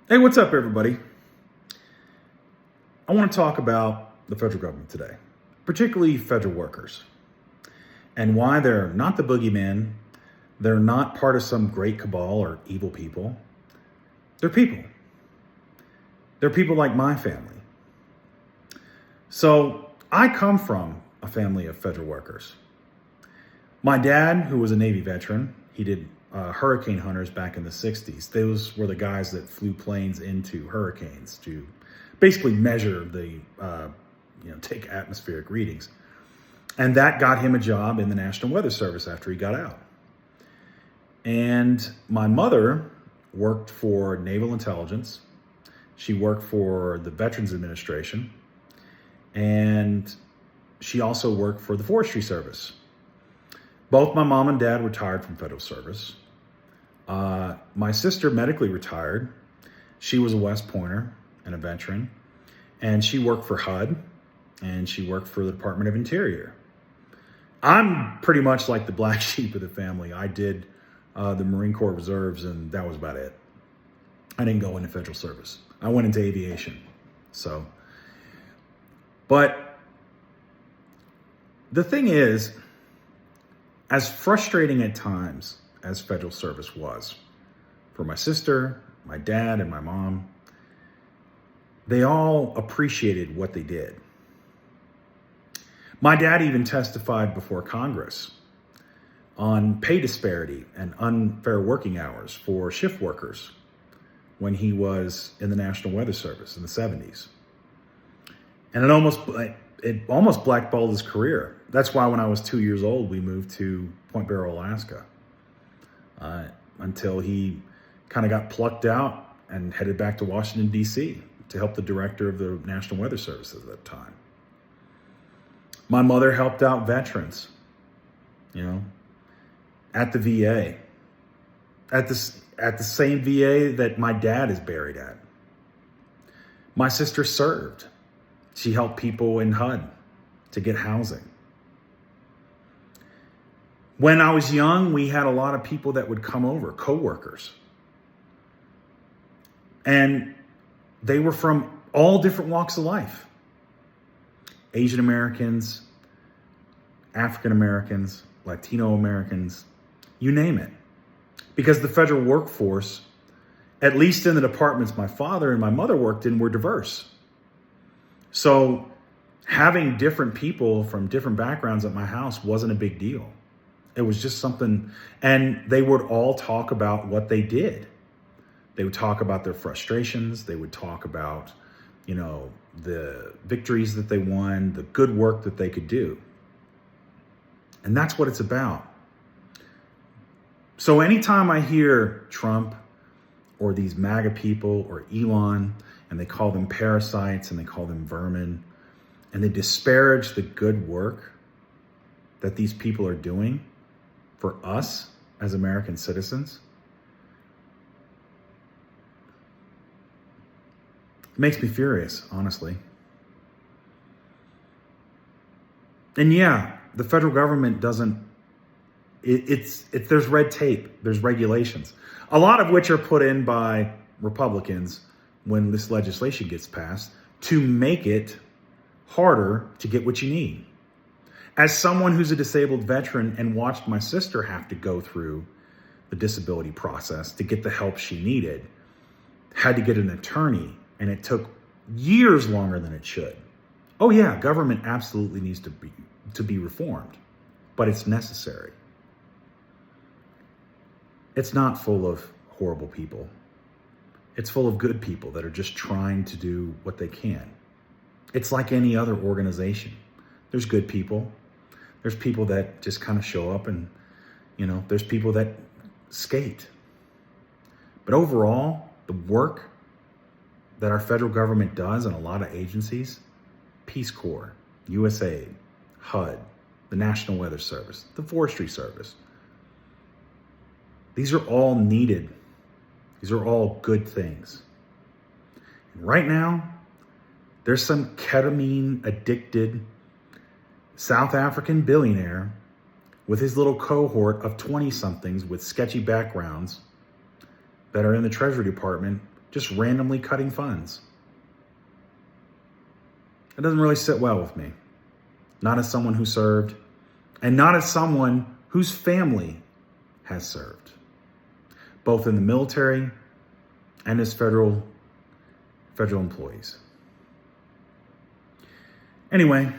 Hey, what's up, everybody? I want to talk about the federal government today, particularly federal workers, and why they're not the boogeyman. They're not part of some great cabal or evil people. They're people. They're people like my family. So I come from a family of federal workers. My dad, who was a Navy veteran, he did hurricane hunters back in the 60s. Those were the guys that flew planes into hurricanes to basically measure take atmospheric readings. And that got him a job in the National Weather Service after he got out. And my mother worked for Naval Intelligence. She worked for the Veterans Administration. And she also worked for the Forestry Service. Both my mom and dad retired from federal service. My sister medically retired. She was a West Pointer and a veteran. And she worked for HUD and she worked for the Department of Interior. I'm pretty much like the black sheep of the family. I did the Marine Corps Reserves, and that was about it. I didn't go into federal service. I went into aviation. But the thing is, as frustrating at times as federal service was for my sister, my dad, and my mom, they all appreciated what they did. My dad even testified before Congress on pay disparity and unfair working hours for shift workers when he was in the National Weather Service in the 70s. And it almost blackballed his career. That's why when I was 2 years old, we moved to Point Barrow, Alaska, until he kind of got plucked out and headed back to Washington, D.C. to help the director of the National Weather Service at that time. My mother helped out veterans, at the VA, at the same VA that my dad is buried at. My sister served. She helped people in HUD to get housing. When I was young, we had a lot of people that would come over, coworkers. And they were from all different walks of life. Asian Americans, African Americans, Latino Americans, you name it. Because the federal workforce, at least in the departments my father and my mother worked in, were diverse. So having different people from different backgrounds at my house wasn't a big deal. It was just something, and they would all talk about what they did. They would talk about their frustrations. They would talk about, the victories that they won, the good work that they could do. And that's what it's about. So anytime I hear Trump or these MAGA people or Elon, and they call them parasites and they call them vermin, and they disparage the good work that these people are doing for us as American citizens, it makes me furious, honestly. And yeah, the federal government there's red tape, there's regulations, a lot of which are put in by Republicans when this legislation gets passed to make it harder to get what you need. As someone who's a disabled veteran and watched my sister have to go through the disability process to get the help she needed, had to get an attorney, and it took years longer than it should. Oh yeah, government absolutely needs to be reformed, but it's necessary. It's not full of horrible people. It's full of good people that are just trying to do what they can. It's like any other organization. There's good people. There's people that just kind of show up and, there's people that skate. But overall, the work that our federal government does in a lot of agencies, Peace Corps, USAID, HUD, the National Weather Service, the Forestry Service, these are all needed. These are all good things. And right now, there's some ketamine addicted South African billionaire with his little cohort of 20 somethings with sketchy backgrounds that are in the Treasury Department just randomly cutting funds. It doesn't really sit well with me. Not as someone who served, and not as someone whose family has served, both in the military and as federal employees. Anyway,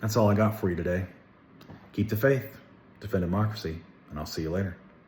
that's all I got for you today. Keep the faith, defend democracy, and I'll see you later.